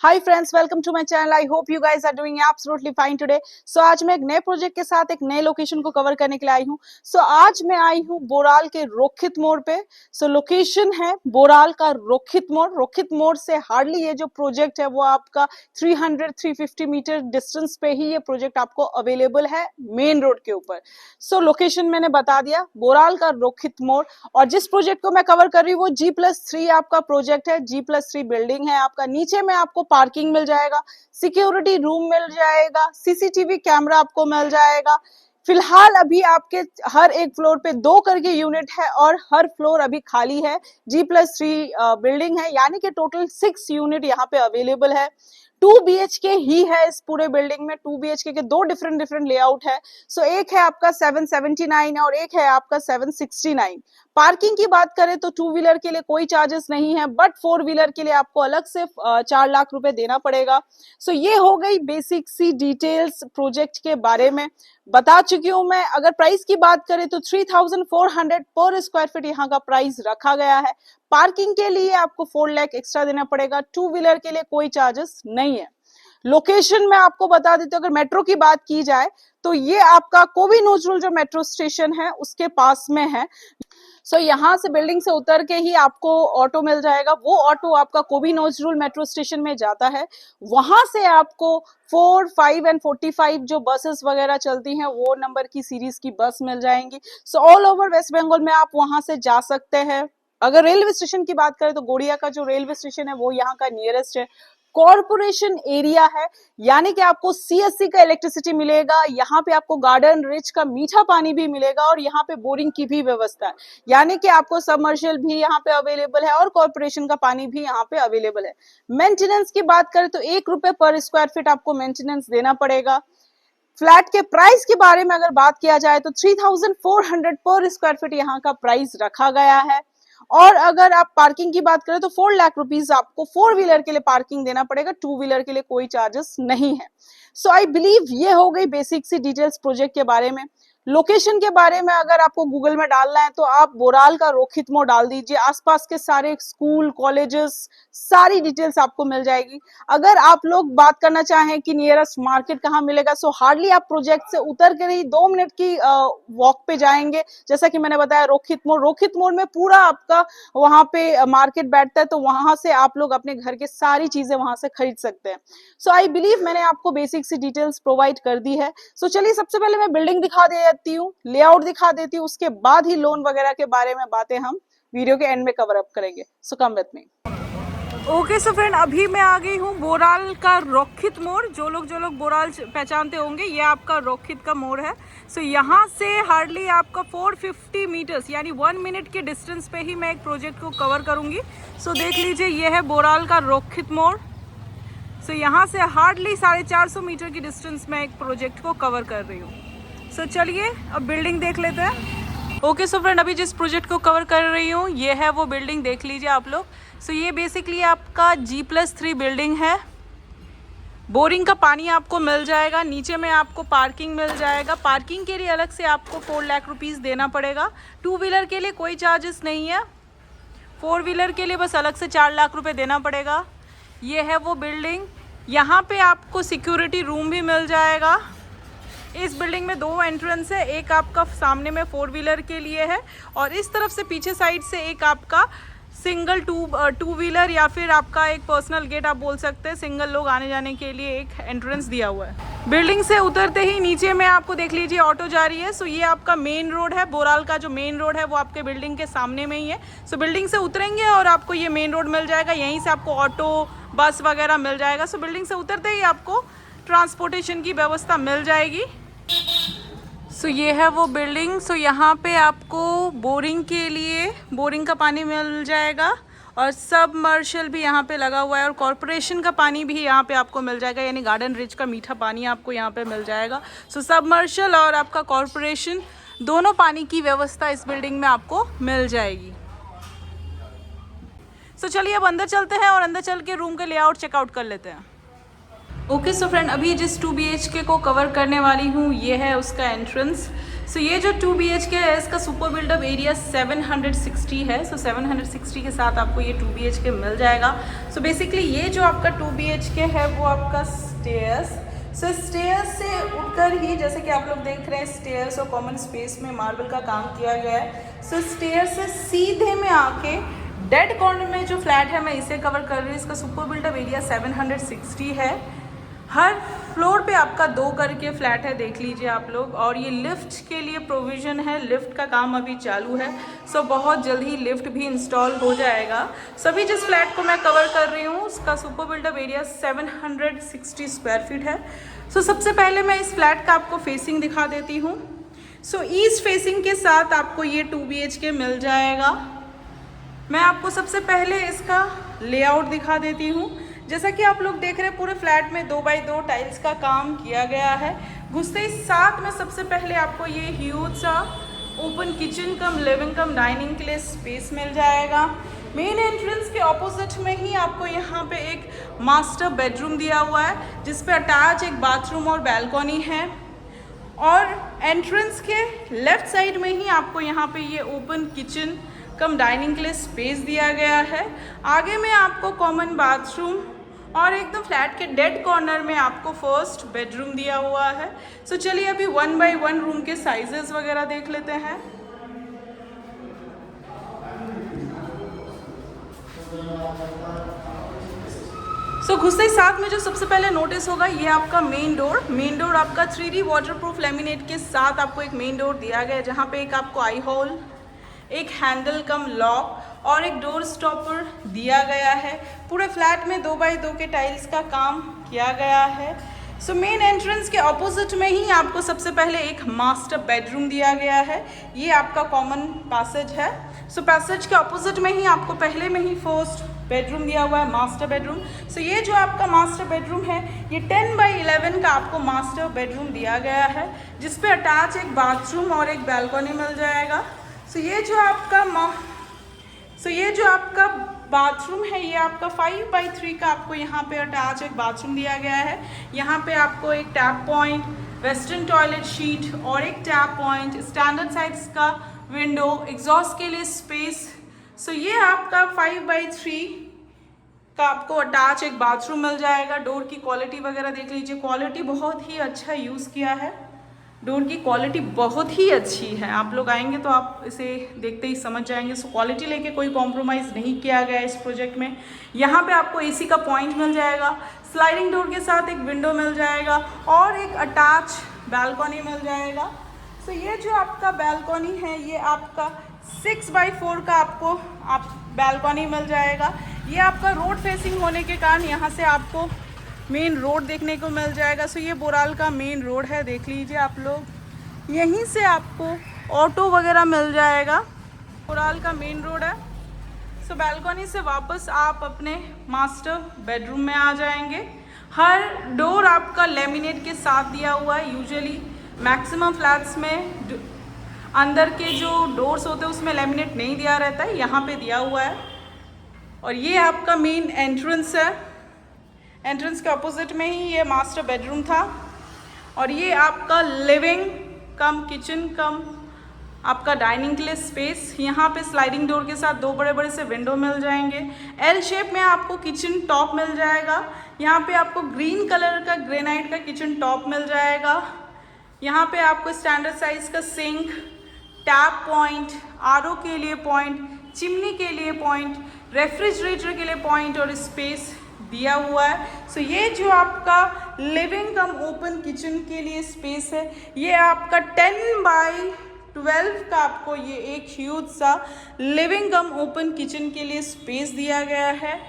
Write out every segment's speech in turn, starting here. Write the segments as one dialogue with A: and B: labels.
A: Hi friends, welcome to my channel. I hope you guys are doing absolutely fine today. So आज मैं एक नए project के साथ एक नए लोकेशन को कवर करने के लिए आई हूँ। सो आज मैं आई हूँ बोराल के रोखित मोड़ पे। सो लोकेशन है बोराल का रोखित मोड़। रोखित मोड़ से हार्डली ये जो प्रोजेक्ट है वो आपका 300-350 मीटर डिस्टेंस पे ही ये प्रोजेक्ट आपको अवेलेबल है मेन रोड के ऊपर। सो लोकेशन मैंने बता दिया, बोराल का रोखित मोड़। और जिस प्रोजेक्ट को मैं कवर कर रही हूँ वो G+3 आपका प्रोजेक्ट है। G+3 बिल्डिंग है आपका। नीचे में आपको पार्किंग मिल जाएगा, सिक्योरिटी रूम मिल जाएगा, सीसीटीवी कैमरा आपको मिल जाएगा। फिलहाल अभी आपके हर एक फ्लोर पे 2 करके यूनिट है और हर फ्लोर अभी खाली है। G+3 बिल्डिंग है, यानी कि टोटल 6 यूनिट यहाँ पे अवेलेबल है। 2 BHK ही है इस पूरे बिल्डिंग में। 2 BHK के 2 डिफरेंट लेआउट है। सो एक है आपका 779 और एक है आपका 769। पार्किंग की बात करें तो 2 व्हीलर के लिए कोई चार्जेस नहीं है, बट 4 व्हीलर के लिए आपको अलग से 4 लाख रुपए देना पड़ेगा। सो ये हो गई बेसिक सी डिटेल्स प्रोजेक्ट के बारे में बता चुकी हूँ मैं। अगर प्राइस की बात करें तो 3400 पर स्क्वायर फीट यहाँ का प्राइस रखा गया है। पार्किंग के लिए आपको 4 लाख एक्स्ट्रा देना पड़ेगा। 2 व्हीलर के लिए कोई चार्जेस नहीं है। लोकेशन में आपको बता देती हूँ, अगर मेट्रो की बात की जाए तो ये आपका कोबी नजरुल जो मेट्रो स्टेशन है उसके पास में है। सो यहाँ से बिल्डिंग से उतर के ही आपको ऑटो मिल जाएगा। वो ऑटो आपका कोबी नजरुल मेट्रो स्टेशन में जाता है। वहां से आपको 4, 5 एंड 45 जो बसेस वगैरह चलती हैं वो नंबर की सीरीज की बस मिल जाएंगी। So all over West Bengal में आप वहां से जा सकते हैं। अगर रेलवे स्टेशन की बात करें तो गोड़िया का जो रेलवे स्टेशन है वो यहाँ का नियरेस्ट है। कॉर्पोरेशन एरिया है, यानी कि आपको CSC का इलेक्ट्रिसिटी मिलेगा। यहाँ पे आपको गार्डन रिच का मीठा पानी भी मिलेगा और यहाँ पे बोरिंग की भी व्यवस्था है, यानी कि आपको सबमर्शियल भी यहाँ पे अवेलेबल है और कॉर्पोरेशन का पानी भी यहाँ पे अवेलेबल है। मेंटेनेंस की बात करें तो 1 रुपए पर स्क्वायर फीट आपको मेंटेनेंस देना पड़ेगा। फ्लैट के प्राइस के बारे में अगर बात किया जाए तो 3400 पर स्क्वायर फीट यहाँ का प्राइस रखा गया है। और अगर आप पार्किंग की बात करें तो 4 लाख रुपीस आपको 4 व्हीलर के लिए पार्किंग देना पड़ेगा। 2 व्हीलर के लिए कोई चार्जेस नहीं है। सो आई बिलीव ये हो गई बेसिक सी डिटेल्स प्रोजेक्ट के बारे में। लोकेशन के बारे में अगर आपको गूगल में डालना है तो आप बोराल का रोखित मोड़ डाल दीजिए। आसपास के सारे स्कूल कॉलेजेस सारी डिटेल्स आपको मिल जाएगी। अगर आप लोग बात करना चाहें कि नियरेस्ट मार्केट कहाँ मिलेगा, सो हार्डली आप प्रोजेक्ट से उतर कर ही 2 मिनट की वॉक पे जाएंगे। जैसा कि मैंने बताया रोखित मोड़ में पूरा आपका वहां पे मार्केट बैठता है, तो वहां से आप लोग अपने घर के सारी चीजें वहां से खरीद सकते हैं। सो आई बिलीव मैंने आपको बेसिक सी डिटेल्स प्रोवाइड कर दी है। सो चलिए सबसे पहले मैं बिल्डिंग दिखा देती हूँ, लेआउट दिखा देती हूँ, उसके बाद ही लोन वगैरह के बारे में बातें हम वीडियो के एंड में कवर अप करेंगे। So come with me. Okay so friend, अभी मैं आ गई हूँ बोराल का रोखित मोड़। जो लोग बोराल पहचानते होंगे, ये आपका रोखित का मोड़ है। सो यहाँ से हार्डली आपका 450 मीटर्स यानी 1 मिनट के डिस्टेंस पे ही मैं एक प्रोजेक्ट को कवर करूँगी। सो देख लीजिए, ये है बोराल का रोखित मोड़। सो यहाँ से हार्डली 450 मीटर की डिस्टेंस में एक प्रोजेक्ट को कवर कर रही हूँ। सो चलिए अब बिल्डिंग देख लेते हैं। ओके सो फ्रेंड, अभी जिस प्रोजेक्ट को कवर कर रही हूँ ये है वो बिल्डिंग, देख लीजिए आप लोग। सो ये बेसिकली आपका G+3 बिल्डिंग है। बोरिंग का पानी आपको मिल जाएगा। नीचे में आपको पार्किंग मिल जाएगा। पार्किंग के लिए अलग से आपको 4 लाख रुपीस देना पड़ेगा। 2 व्हीलर के लिए कोई चार्जेस नहीं है। 4 व्हीलर के लिए बस अलग से 4 लाख रुपए देना पड़ेगा। ये है वो बिल्डिंग। यहाँ पे आपको सिक्योरिटी रूम भी मिल जाएगा। इस बिल्डिंग में 2 एंट्रेंस है, एक आपका सामने में 4 व्हीलर के लिए है और इस तरफ से पीछे साइड से एक आपका सिंगल 2 व्हीलर या फिर आपका एक पर्सनल गेट आप बोल सकते हैं, सिंगल लोग आने जाने के लिए एक एंट्रेंस दिया हुआ है। बिल्डिंग से उतरते ही नीचे में आपको देख लीजिए ऑटो जा रही है। सो ये आपका मेन रोड है। बोराल का जो मेन रोड है वो आपके बिल्डिंग के सामने में ही है। सो बिल्डिंग से उतरेंगे और आपको ये मेन रोड मिल जाएगा। यहीं से आपको ऑटो बस वगैरह मिल जाएगा। सो बिल्डिंग से उतरते ही आपको ट्रांसपोर्टेशन की व्यवस्था मिल जाएगी। सो ये है वो बिल्डिंग। सो यहाँ पे आपको बोरिंग के लिए बोरिंग का पानी मिल जाएगा और सबमर्शियल भी यहाँ पे लगा हुआ है और कॉर्पोरेशन का पानी भी यहाँ पे आपको मिल जाएगा, यानी गार्डन रिच का मीठा पानी आपको यहाँ पे मिल जाएगा। सो सबमर्शियल और आपका कॉर्पोरेशन दोनों पानी की व्यवस्था इस बिल्डिंग में आपको मिल जाएगी। सो चलिए अब अंदर चलते हैं और अंदर चल के रूम के लेआउट चेकआउट कर लेते हैं। ओके सो फ्रेंड, अभी जिस 2 BHK को कवर करने वाली हूँ ये है उसका एंट्रेंस। सो ये जो 2 BHK है इसका सुपर बिल्डअप एरिया 760 है। सो 760 के साथ आपको ये 2 BHK मिल जाएगा। सो बेसिकली ये जो आपका 2 BHK है वो आपका स्टेयर्स, सो स्टेयर्स से उठकर ही, जैसे कि आप लोग देख रहे हैं, स्टेयर्स और कॉमन स्पेस में मार्बल का काम किया गया है। सो स्टेयर्स से सीधे में आके डेड कॉर्नर में जो फ्लैट है मैं इसे कवर कर रही हूँ। इसका सुपर बिल्डअप एरिया 760 है। हर फ्लोर पे आपका 2 करके फ्लैट है, देख लीजिए आप लोग। और ये लिफ्ट के लिए प्रोविज़न है, लिफ्ट का काम अभी चालू है। सो बहुत जल्द ही लिफ्ट भी इंस्टॉल हो जाएगा। सभी जिस फ्लैट को मैं कवर कर रही हूँ उसका super buildup area 760 square feet है। सो सबसे पहले मैं इस फ्लैट का आपको फेसिंग दिखा देती हूँ। सो ईस्ट फेसिंग के साथ आपको ये 2 BHK मिल जाएगा। मैं आपको सबसे पहले इसका लेआउट दिखा देती हूँ। जैसा कि आप लोग देख रहे हैं पूरे फ्लैट में 2 बाई 2 टाइल्स का काम किया गया है। घुसते ही साथ में सबसे पहले आपको ये ह्यूज सा ओपन किचन कम लिविंग कम डाइनिंग के लिए स्पेस मिल जाएगा। मेन एंट्रेंस के ऑपोजिट में ही आपको यहाँ पे एक मास्टर बेडरूम दिया हुआ है जिस पे अटैच एक बाथरूम और बैल्कनी है। और एंट्रेंस के लेफ्ट साइड में ही आपको यहाँ पे ये ओपन किचन कम डाइनिंग के लिए स्पेस दिया गया है। आगे में आपको कॉमन बाथरूम और एकदम फ्लैट के डेड कॉर्नर में आपको फर्स्ट बेडरूम दिया हुआ है। सो चलिए अभी 1 बाई 1 रूम के साइजेस वगैरह देख लेते हैं। सो घुसते ही साथ में जो सबसे पहले नोटिस होगा ये आपका मेन डोर आपका 3D वाटरप्रूफ लेमिनेट के साथ आपको एक मेन डोर दिया गया है, जहाँ पे एक आपको आई होल, एक हैंडल कम लॉक और एक डोर स्टॉपर दिया गया है। पूरे फ्लैट में 2 बाई 2 के टाइल्स का काम किया गया है। सो मेन एंट्रेंस के ऑपोजिट में ही आपको सबसे पहले एक मास्टर बेडरूम दिया गया है। ये आपका कॉमन पैसेज है। सो पैसेज के ऑपोजिट में ही आपको पहले में ही फर्स्ट बेडरूम दिया हुआ है, मास्टर बेडरूम। सो ये जो आपका मास्टर बेडरूम है ये 10 बाई 11 का आपको मास्टर बेडरूम दिया गया है, जिस पे अटैच एक बाथरूम और एक बैल्कनी मिल जाएगा। सो ये जो आपका बाथरूम है ये आपका 5 बाई 3 का आपको यहाँ पे अटैच एक बाथरूम दिया गया है। यहाँ पे आपको एक tap point, western toilet sheet और एक टैप पॉइंट, स्टैंडर्ड साइज का विंडो, एग्जॉस्ट के लिए स्पेस। सो ये आपका 5 बाई 3 का आपको अटैच एक बाथरूम मिल जाएगा। डोर की क्वालिटी वगैरह देख लीजिए, क्वालिटी बहुत ही अच्छा यूज़ किया है। डोर की क्वालिटी बहुत ही अच्छी है, आप लोग आएंगे तो आप इसे देखते ही समझ जाएंगे। सो क्वालिटी लेके कोई कॉम्प्रोमाइज़ नहीं किया गया इस प्रोजेक्ट में। यहाँ पे आपको एसी का पॉइंट मिल जाएगा, स्लाइडिंग डोर के साथ एक विंडो मिल जाएगा और एक अटैच बैल्कनी मिल जाएगा। सो ये जो आपका बैल्कनी है ये आपका 6 बाई 4 का आपको बैल्कनी मिल जाएगा। ये आपका रोड फेसिंग होने के कारण यहाँ से आपको मेन रोड देखने को मिल जाएगा। सो ये बोराल का मेन रोड है, देख लीजिए आप लोग। यहीं से आपको ऑटो वगैरह मिल जाएगा, बोराल का मेन रोड है। सो बैल्कनी से वापस आप अपने मास्टर बेडरूम में आ जाएंगे। हर डोर आपका लेमिनेट के साथ दिया हुआ है। यूजुअली मैक्सिमम फ्लैट्स में अंदर के जो डोर्स होते हैं उसमें लेमिनेट नहीं दिया रहता है, यहाँ पे दिया हुआ है। और ये आपका मेन एंट्रेंस है। एंट्रेंस के ऑपोजिट में ही ये मास्टर बेडरूम था। और ये आपका लिविंग कम किचन कम आपका डाइनिंग के लिए स्पेस। यहाँ पे स्लाइडिंग डोर के साथ 2 बड़े बड़े से विंडो मिल जाएंगे। एल शेप में आपको किचन टॉप मिल जाएगा। यहाँ पे आपको ग्रीन कलर का ग्रेनाइट का किचन टॉप मिल जाएगा। यहाँ पे आपको स्टैंडर्ड साइज का सिंक, टैप पॉइंट, आरओ के लिए पॉइंट, चिमनी के लिए पॉइंट, रेफ्रिजरेटर के लिए पॉइंट और स्पेस दिया हुआ है। सो ये जो आपका लिविंग कम ओपन किचन के लिए स्पेस है ये आपका 10 बाई 12 का आपको ये एक ह्यूज सा लिविंग कम ओपन किचन के लिए स्पेस दिया गया है।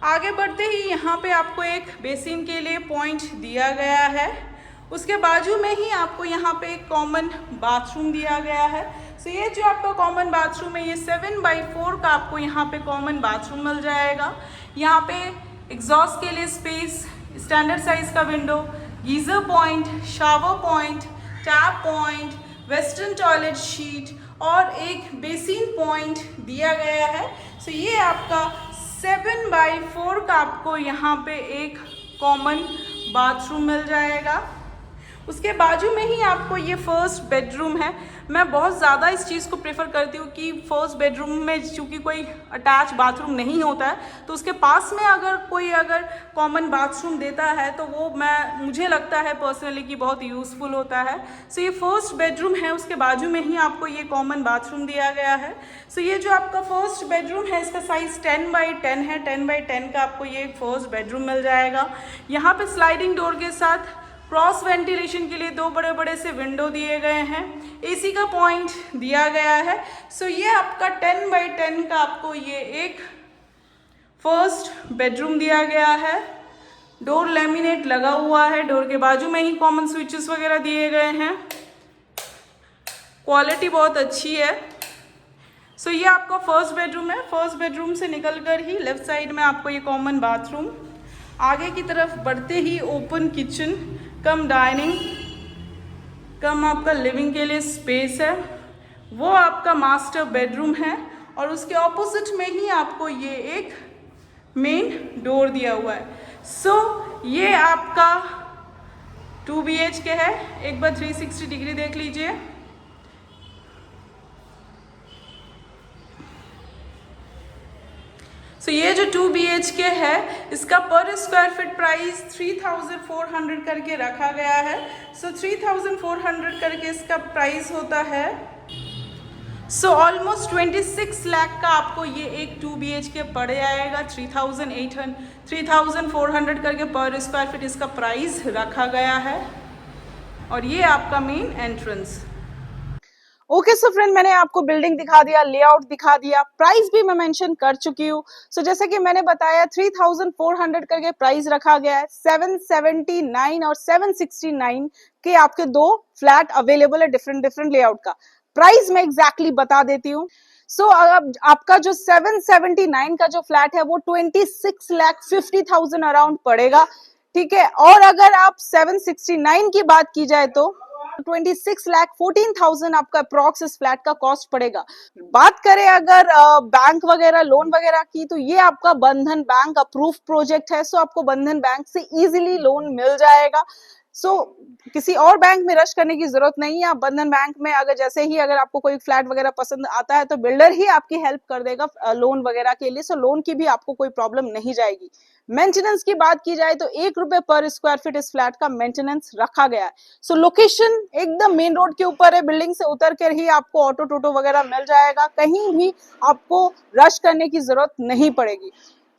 A: आगे बढ़ते ही यहाँ पे आपको एक बेसिन के लिए पॉइंट दिया गया है। उसके बाजू में ही आपको यहाँ पे एक कॉमन बाथरूम दिया गया है। सो ये जो आपका कॉमन बाथरूम है ये 7 बाई 4 का आपको यहाँ पे कॉमन बाथरूम मिल जाएगा। यहाँ पे एग्जॉस्ट के लिए स्पेस, स्टैंडर्ड साइज का window, geyser point, shower point, tap point, western toilet sheet और एक बेसिन पॉइंट दिया गया है। सो ये आपका 7 बाई 4 का आपको यहाँ पे एक कॉमन बाथरूम मिल जाएगा। उसके बाजू में ही आपको ये फर्स्ट बेडरूम है। मैं बहुत ज़्यादा इस चीज़ को प्रेफर करती हूँ कि फर्स्ट बेडरूम में चूँकि कोई अटैच बाथरूम नहीं होता है तो उसके पास में अगर कोई कॉमन बाथरूम देता है तो वो मुझे लगता है पर्सनली कि बहुत यूज़फुल होता है। सो ये फर्स्ट बेडरूम है, उसके बाजू में ही आपको ये कॉमन बाथरूम दिया गया है। सो ये जो आपका फर्स्ट बेडरूम है इसका साइज़ 10x10 है। 10x10 का आपको ये फर्स्ट बेडरूम मिल जाएगा। यहाँ पे स्लाइडिंग डोर के साथ क्रॉस वेंटिलेशन के लिए 2 बड़े बड़े से विंडो दिए गए हैं। एसी का पॉइंट दिया गया है। सो ये आपका 10x10 का आपको ये एक फर्स्ट बेडरूम दिया गया है। डोर लैमिनेट लगा हुआ है। डोर के बाजू में ही कॉमन स्विचेस वगैरह दिए गए हैं। क्वालिटी बहुत अच्छी है। सो ये आपका फर्स्ट बेडरूम है। फर्स्ट बेडरूम से निकलकर ही लेफ्ट साइड में आपको ये कॉमन बाथरूम, आगे की तरफ बढ़ते ही ओपन किचन कम डाइनिंग कम आपका लिविंग के लिए स्पेस है। वो आपका मास्टर बेडरूम है और उसके ऑपोजिट में ही आपको ये एक मेन डोर दिया हुआ है। सो ये आपका 2 BHK है। एक बार 360 डिग्री देख लीजिए। सो ये जो 2 BHK है इसका पर स्क्वायर फीट प्राइस 3400 करके रखा गया है। सो 3400 करके इसका प्राइस होता है। सो ऑलमोस्ट 26 लाख का आपको ये एक 2 BHK पड़ जाएगा। 3400 करके पर स्क्वायर फीट इसका प्राइस रखा गया है। और ये आपका main entrance. Okay so friend, मैंने आपको बिल्डिंग दिखा दिया, लेआउट दिखा दिया, प्राइस भी मैं मेंशन कर चुकी हूँ। सो जैसे कि मैंने बताया 3400 करके प्राइस रखा गया है। 779 और 769 के आपके 2 फ्लैट अवेलेबल है डिफरेंट लेआउट का। प्राइस मैं एग्जैक्टली बता देती हूँ। सो आपका जो 779 का जो फ्लैट है वो 26,50,000 अराउंड पड़ेगा, ठीक है। और अगर आप 769 की बात की जाए तो 26,14,000 आपका अप्रॉक्स इस फ्लैट का कॉस्ट पड़ेगा। बात करें अगर बैंक वगैरह लोन वगैरह की तो ये आपका बंधन बैंक अप्रूव प्रोजेक्ट है। सो आपको बंधन बैंक से इजीली लोन मिल जाएगा। सो किसी और बैंक में रश करने की जरूरत नहीं है। आप बंधन बैंक में अगर आपको कोई फ्लैट वगैरह पसंद आता है तो बिल्डर ही आपकी हेल्प कर देगा लोन वगैरह के लिए। सो लोन की भी आपको कोई प्रॉब्लम नहीं जाएगी। मेंटेनेंस की बात की जाए तो 1 रुपए पर स्क्वायर फीट इस फ्लैट का मेंटेनेंस रखा गया है। सो लोकेशन एकदम मेन रोड के ऊपर है। बिल्डिंग से उतर कर ही आपको ऑटो टोटो वगैरह मिल जाएगा। कहीं भी आपको रश करने की जरूरत नहीं पड़ेगी।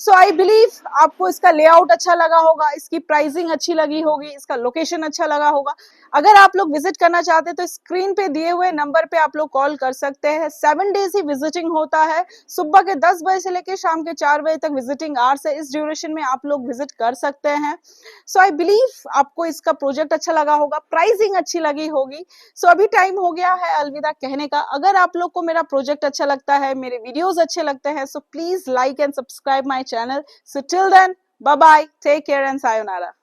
A: सो आई बिलीव आपको इसका लेआउट अच्छा लगा होगा, इसकी प्राइसिंग अच्छी लगी होगी, इसका लोकेशन अच्छा लगा होगा। अगर आप लोग विजिट करना चाहते हैं तो स्क्रीन पे दिए हुए नंबर पे आप लोग कॉल कर सकते हैं। 7 डेज ही विजिटिंग होता है। सुबह के 10 बजे से लेकर शाम के 4 बजे तक विजिटिंग आवर्स है। इस ड्यूरेशन में आप लोग विजिट कर सकते हैं। सो आई बिलीव आपको इसका प्रोजेक्ट अच्छा लगा होगा, प्राइसिंग अच्छी लगी होगी। सो अभी टाइम हो गया है अलविदा कहने का। अगर आप लोग को मेरा प्रोजेक्ट अच्छा लगता है, मेरे वीडियोस अच्छे लगते हैं, so please like and subscribe my channel. So till then, bye bye, take care and sayonara.